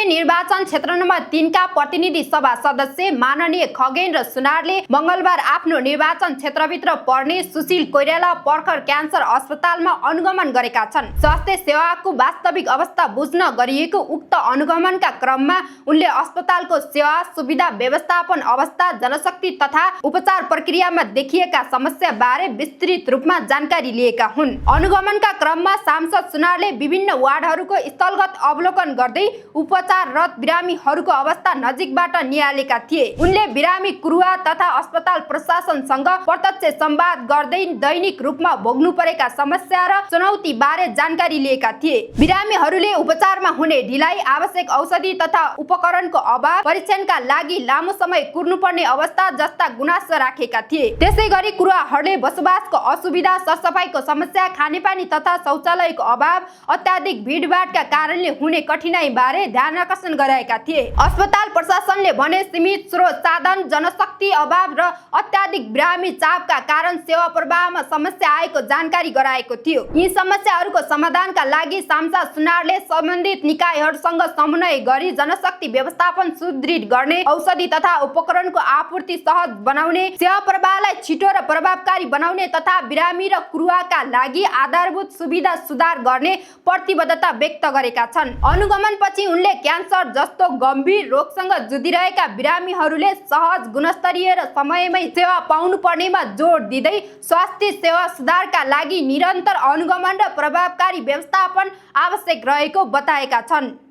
निर्वाचन क्षेत्र नम्बर 3 का प्रतिनिधि सभा सदस्य माननीय खगेन्द्र सुनारले मंगलबार आफ्नो निर्वाचन क्षेत्रभित्र पर्ने सुशील कोइराला पर्खर क्यान्सर अस्पतालमा अनुगमन गरेका छन्। स्वास्थ्य सेवाको वास्तविक अवस्था बुझ्न गरिएको उक्त अनुगमनका क्रममा उनले अस्पतालको सेवा सुविधा व्यवस्थापन अवस्था जनशक्ति तथा उपचार प्रक्रियामा देखिएका समस्या बारे विस्तृत रूपमा जानकारी लिएका हुन्। अनुगमनका क्रममा सांसद सुनारले विभिन्न वार्डहरूको स्थलगत अवलोकन गर्दै उपचाररत बिरामीहरूको अवस्था नजिकबाट निहालेका थिए। उनले बिरामी कुरुवा तथा अस्पताल प्रशासनसँग प्रत्यक्ष संवाद गर्दै दैनिक रूपमा भोग्नु परेका समस्या र चुनौती बारे जानकारी लिएका थिए। बिरामीहरूले उपचारमा हुने ढिलाइ, आवश्यक औषधि तथा उपकरणको अभाव, परीक्षणका लागि लामो समय कुर्नुपर्ने अवस्था जस्ता गुनासो राखेका थिए। त्यसैगरी कुरुवाहरूले बसोबासको असुविधा, सरसफाइको समस्या, खानेपानी तथा शौचालयको अभाव, अत्याधिक भिडभाडका कारणले हुने कठिनाई बारे ध्यान आकर्षण गराएका थिए। अस्पताल प्रशासनले भने सीमित स्रोत साधन, जनशक्ति अभाव र अत्याधिक बिरामी चापका कारण सेवा प्रवाहमा समस्या आएको जानकारी गराएको थियो। यी समस्याहरूको समाधानका लागि सांसद सुनारले सम्बन्धित निकायहरूसँग समन्वय गरी जनशक्ति व्यवस्थापन सुदृढ गर्ने, औषधि तथा उपकरणको आपूर्ति सहज बनाउने, सेवा प्रवाहलाई छिटो र प्रभावकारी बनाउने तथा बिरामी र कुरुवाका लागि आधारभूत सुविधा सुधार गर्ने प्रतिबद्धता व्यक्त गरेका छन्। अनुगमनपछि उनले क्यान्सर जस्तो गम्भीर रोगसँग जुधिरहेका बिरामीहरूले सहज, गुणस्तरीय र समयमै सेवा पाउनु पर्नेमा जोड दिँदै स्वास्थ्य सेवा सुधारका लागि निरन्तर अनुगमन र प्रभावकारी व्यवस्थापन आवश्यक रहेको बताएका छन्।